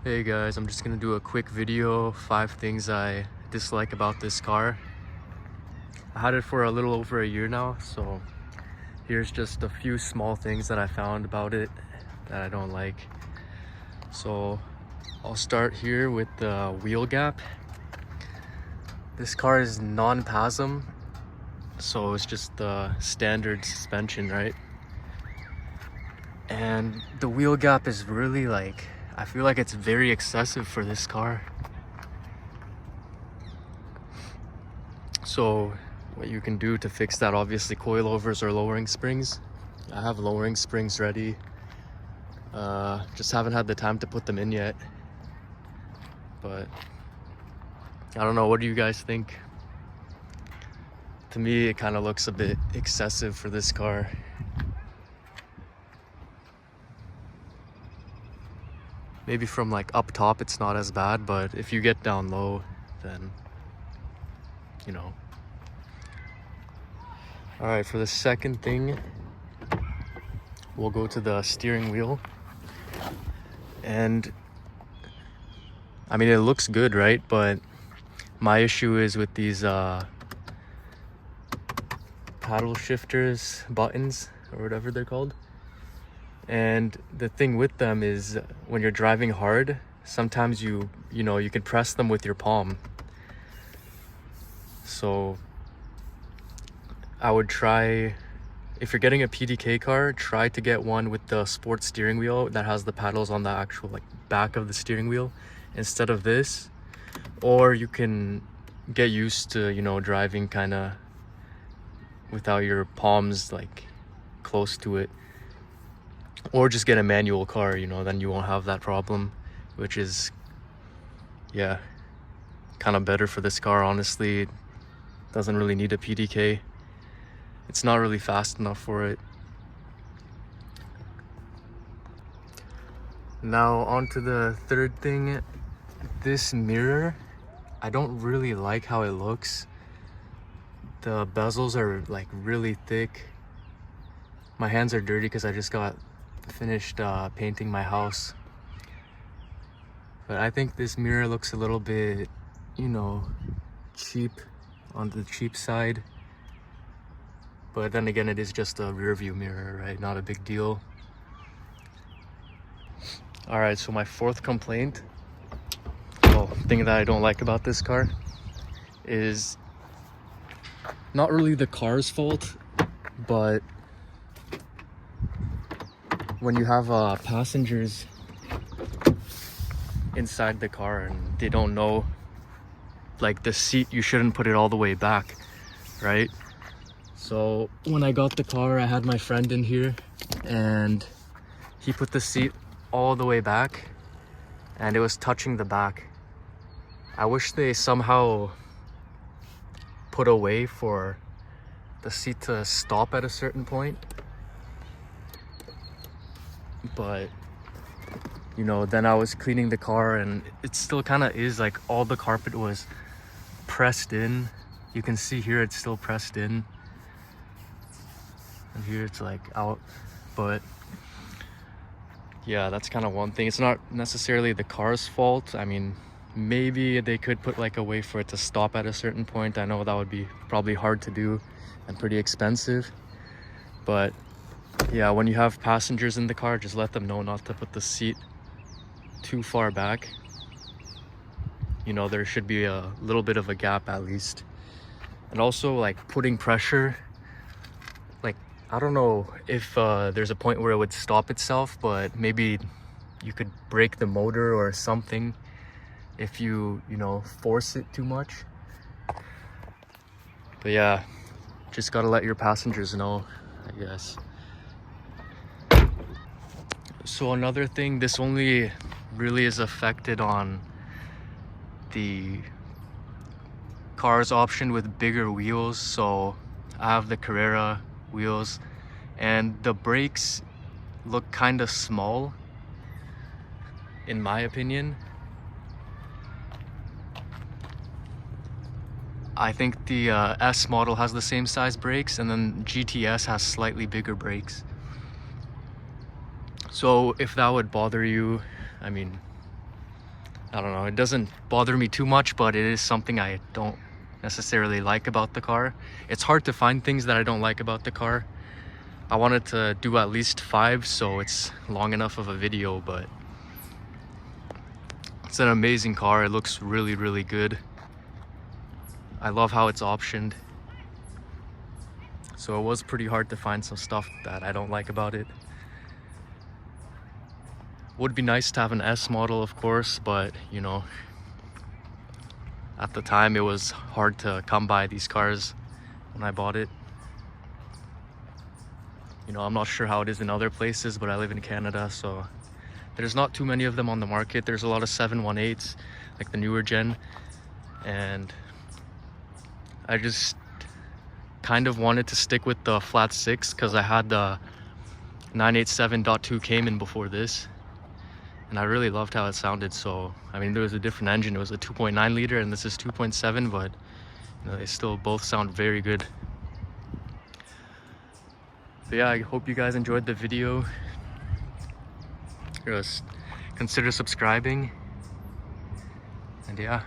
Hey guys, I'm just gonna do a quick video, 5 things I dislike about this car. I had it for a little over a year now, so here's just a few small things that I found about it that I don't like. So I'll start here with the wheel gap. This car is non-PASM, so it's just the standard suspension, right? And the wheel gap is really I feel like it's very excessive for this car. So what you can do to fix that, obviously coilovers or lowering springs. I have lowering springs ready. Just haven't had the time to put them in yet. But I don't know, what do you guys think? To me, it kind of looks a bit excessive for this car. Maybe from up top it's not as bad, but if you get down low, then you know. All right, for the second thing, we'll go to the steering wheel. And I mean, it looks good, right? But my issue is with these paddle shifters buttons, or whatever they're called. And the thing with them is when you're driving hard, sometimes you can press them with your palm. So I would try, if you're getting a PDK car, try to get one with the sports steering wheel that has the paddles on the actual back of the steering wheel instead of this. Or you can get used to driving kind of without your palms close to it. Or just get a manual car, then you won't have that problem, which is, yeah, kind of better for this car, honestly. It doesn't really need a PDK. It's not really fast enough for it. Now on to the third thing. This mirror, I don't really like how it looks. The bezels are really thick. My hands are dirty because I just got finished painting my house. But I think this mirror looks a little bit, cheap, on the cheap side. But then again, it is just a rear view mirror, right? Not a big deal. All right, so my fourth complaint, thing that I don't like about this car, is not really the car's fault, but when you have passengers inside the car and they don't know, the seat, you shouldn't put it all the way back, right? So when I got the car, I had my friend in here and he put the seat all the way back and it was touching the back. I wish they somehow put a way for the seat to stop at a certain point. But then I was cleaning the car and it still kind of is all the carpet was pressed in. You can see here it's still pressed in. And here it's out. But yeah, that's kind of one thing. It's not necessarily the car's fault. I mean, maybe they could put a way for it to stop at a certain point. I know that would be probably hard to do and pretty expensive. But yeah, when you have passengers in the car, just let them know not to put the seat too far back. There should be a little bit of a gap at least. And also putting pressure, I don't know if there's a point where it would stop itself, but maybe you could break the motor or something if you force it too much. But yeah, just gotta let your passengers know, I guess. So another thing, this only really is affected on the car's option with bigger wheels. So I have the Carrera wheels and the brakes look kind of small in my opinion. I think the S model has the same size brakes and then GTS has slightly bigger brakes. So if that would bother you, I mean, I don't know, it doesn't bother me too much, but it is something I don't necessarily like about the car. It's hard to find things that I don't like about the car. I wanted to do at least 5, so it's long enough of a video, but it's an amazing car. It looks really, really good. I love how it's optioned. So it was pretty hard to find some stuff that I don't like about it. Would be nice to have an S model, of course, but you know, at the time it was hard to come by these cars when I bought it. You know, I'm not sure how it is in other places, but I live in Canada, so there's not too many of them on the market. There's a lot of 718s, like the newer gen, and I just kind of wanted to stick with the flat 6 because I had the 987.2 Cayman before this, and I really loved how it sounded. So I mean, there was a different engine. It was a 2.9 liter and this is 2.7, but you know, they still both sound very good. But yeah, I hope you guys enjoyed the video. Just consider subscribing, and yeah.